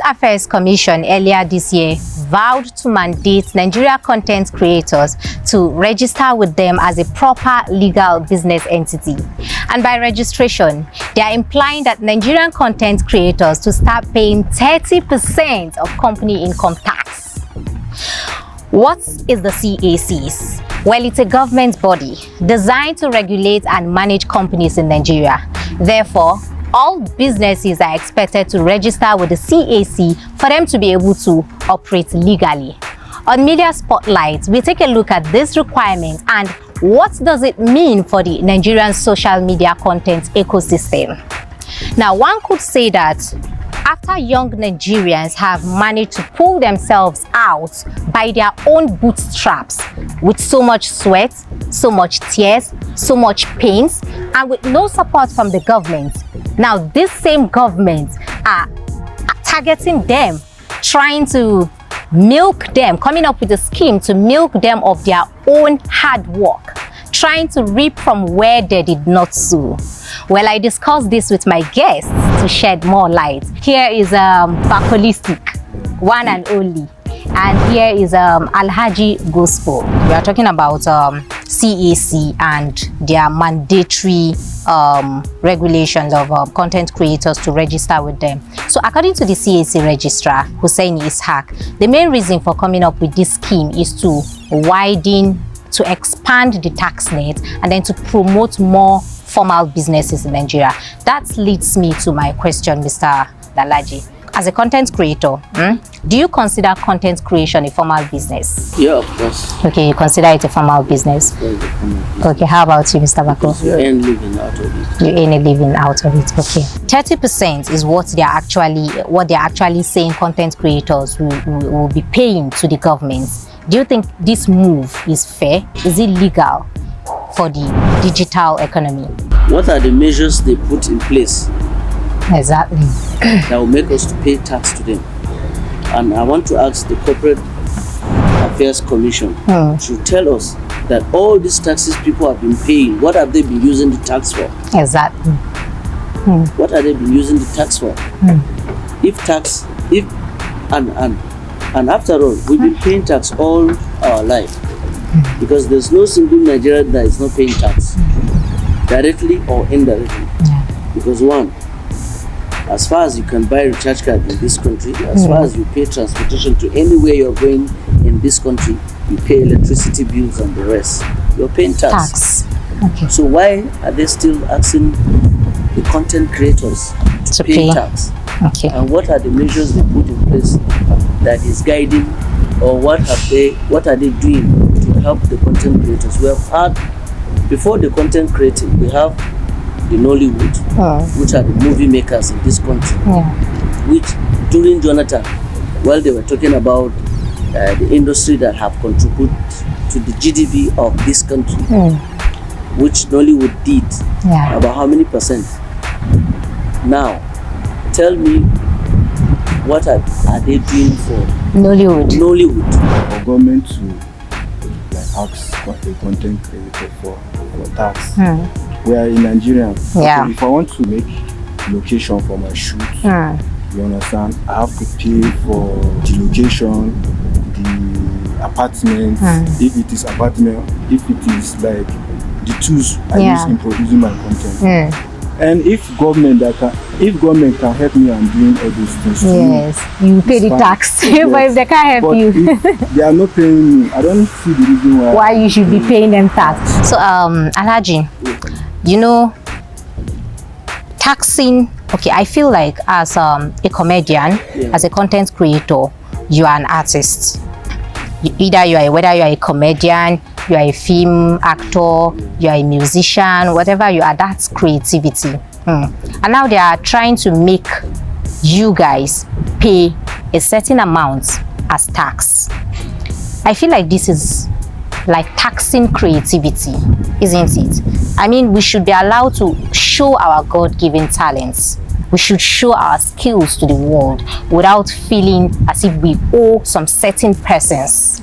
Affairs Commission earlier this year vowed to mandate Nigeria content creators to register with them as a proper legal business entity. And by registration, they are implying that Nigerian content creators to start paying 30% of company income tax. What is the CACs? Well, it's a government body designed to regulate and manage companies in Nigeria. Therefore, all businesses are expected to register with the CAC for them to be able to operate legally. On Media Spotlight, we take a look at this requirement and what does it mean for the Nigerian social media content ecosystem. Now, one could say that after young Nigerians have managed to pull themselves out by their own bootstraps with so much sweat, so much tears, so much pains, and with no support from the government, now this same government are targeting them, trying to milk them, coming up with a scheme to milk them of their own hard work, trying to reap from where they did not sow. Well, I discussed this with my guests to shed more light. Here is Bakolistic, one and only, and here is Alhaji Gospel. We are talking about CAC and their mandatory regulations of content creators to register with them. So according to the CAC registrar, Hussein Ishaq, the main reason for coming up with this scheme is to expand the tax net and then to promote more formal businesses in Nigeria. That leads me to my question, Mr. Dalaji. As a content creator, do you consider content creation a formal business? Yeah, of course. Okay, you consider it a formal business? Okay, how about you, Mr. Bako? You earn living out of it. You earn a living out of it, okay. 30% is what they're actually saying content creators will be paying to the government. Do you think this move is fair? Is it legal for the digital economy? What are the measures they put in place? Exactly. That will make us to pay tax to them? And I want to ask the Corporate Affairs Commission to tell us that all these taxes people have been paying, what have they been using the tax for? Exactly. What have they been using the tax for? And after all, we've been paying tax all our life, because there's no single Nigerian that is not paying tax, directly or indirectly. Because one, as far as you can buy recharge card in this country, as far as you pay transportation to anywhere you're going in this country, you pay electricity bills and the rest, you're paying tax. Okay. So why are they still asking the content creators to pay tax? Okay. And what are the measures they put in place that is guiding, or what are they doing to help the content creators? We have had, before the content creating, we have the Nollywood, which are the movie makers in this country, which during Jonathan, while they were talking about the industry that have contributed to the GDP of this country, which Nollywood did, about how many percent? Now, tell me, what are they doing for Nollywood? For government to ask a content creator for tax. We are in Nigeria. So if I want to make location for my shoot, you understand, I have to pay for the location, the apartment, if it is apartment, if it is like the tools I use in producing my content. And if government can help me and doing all those things, you pay the tax. But if they can't help you, if they are not paying me, I don't see the reason why you should be paying them tax. So Alhaji, you know, taxing, okay, I feel like as a comedian, as a content creator, you are an artist. Whether you are a comedian, you are a film actor, you are a musician, whatever you are, that's creativity. And now they are trying to make you guys pay a certain amount as tax. I feel like this is like taxing creativity, isn't it? I mean, we should be allowed to show our God-given talents. We should show our skills to the world without feeling as if we owe some certain persons.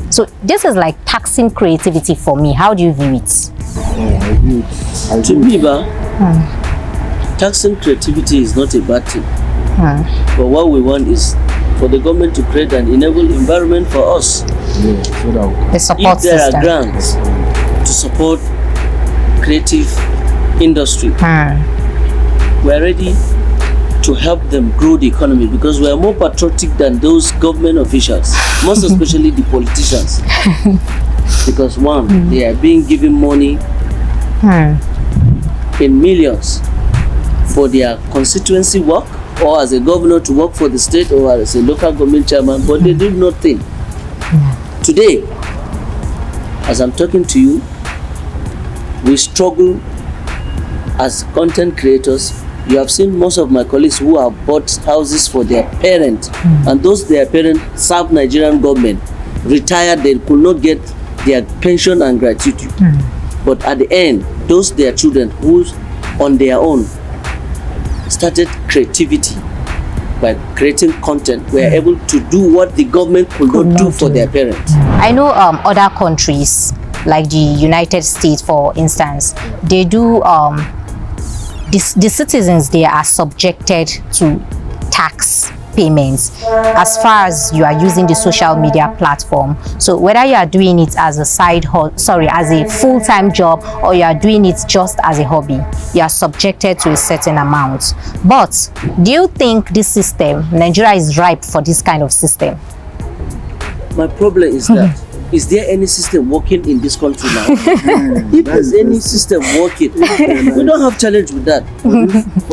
So this is like taxing creativity for me. How do you view it? To me, taxing creativity is not a bad thing. But what we want is for the government to create an enable environment for us. Yeah, so that The support If there system. are grants to support creative industry, we're ready to help them grow the economy, because we are more patriotic than those government officials, most especially the politicians. Because one, they are being given money in millions for their constituency work, or as a governor to work for the state, or as a local government chairman, but they do nothing. Today, as I'm talking to you, we struggle as content creators. You have seen most of my colleagues who have bought houses for their parents, and those their parents serve Nigerian government, retired, they could not get their pension and gratuity. But at the end, those their children who on their own started creativity by creating content were able to do what the government could not do for their parents. I know other countries like the United States, for instance, they do the citizens there are subjected to tax payments as far as you are using the social media platform. So whether you are doing it as a as a full-time job, or you are doing it just as a hobby, you are subjected to a certain amount. But do you think this system, Nigeria, is ripe for this kind of system? My problem is that, is there any system working in this country now? If there's any system working, we don't have challenge with that.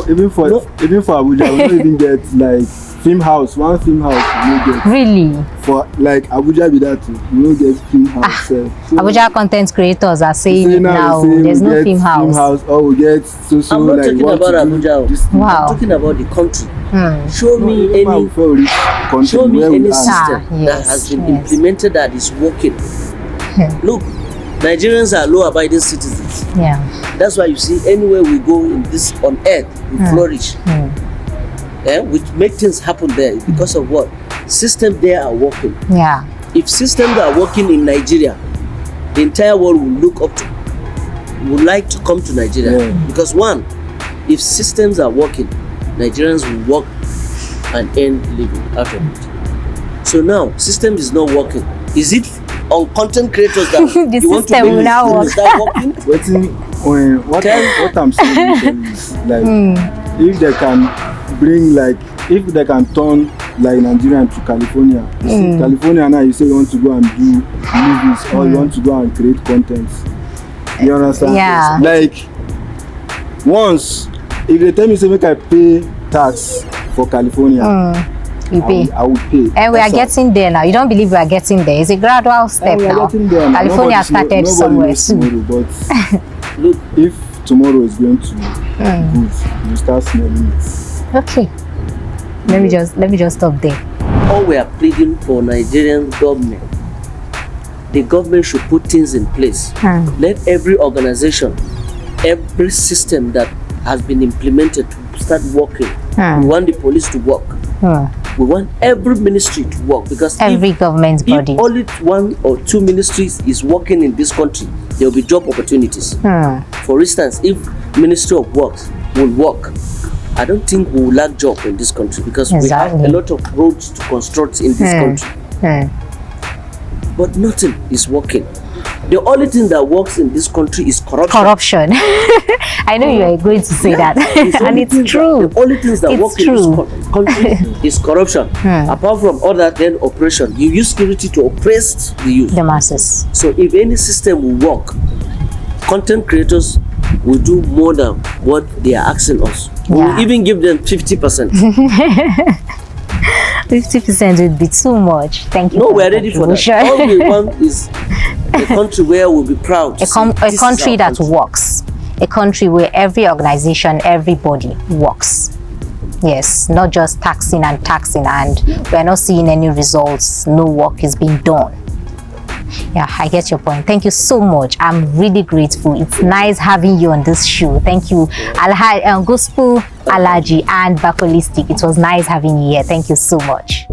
even for Abuja, we don't even get like film house. One film house you don't get. Really? For like Abuja be that you don't get film house. So Abuja content creators are saying it now. There's no film house. Or we get so I'm not like talking about Abuja. Wow. I'm talking about the country. Show me any system that has been implemented that is working. Look, Nigerians are law-abiding citizens. Yeah. That's why you see anywhere we go in this on earth, we flourish. We make things happen there because of what? Systems there are working. Yeah. If systems are working in Nigeria, the entire world will look up to, would like to come to Nigeria. Because one, if systems are working, Nigerians will work and earn living out of it. So now, system is not working. Is it on content creators that the you want to system make now the system start working? What I'm saying is like if they can bring like if they can turn like Nigeria to California. You see, California now you say you want to go and do movies or you want to go and create content. You understand? Yeah. Like once if they tell me say make I pay tax for California, you pay. I will pay. And we are getting there now. You don't believe we are getting there? It's a gradual step we are now. getting there now. California started somewhere tomorrow, but look, if tomorrow is going to be good, you start smelling it. Okay. Let me just stop there. All we are pleading for Nigerian government, the government should put things in place. Let every organization, every system that has been implemented to start working. We want the police to work. We want every ministry to work, because every government body. If only one or two ministries is working in this country, there will be job opportunities. For instance, if Ministry of Works will work, I don't think we will lack job in this country, because we have a lot of roads to construct in this country. But nothing is working. The only thing that works in this country is corruption. I know you are going to say that. And it's true. The only things that work in this country is corruption. Apart from all that, then oppression. You use security to oppress the youth. The masses. So if any system will work, content creators will do more than what they are asking us. We will even give them 50%. 50% would be too much. Thank you. No, we are ready for that. All we want is a country where we'll be proud. A country that works. A country where every organization, everybody works. Yes, not just taxing and we're not seeing any results. No work is being done. Yeah, I get your point. Thank you so much. I'm really grateful. It's nice having you on this show. Thank you, Gospel, Alaji, and Bakolistic. It was nice having you here. Thank you so much.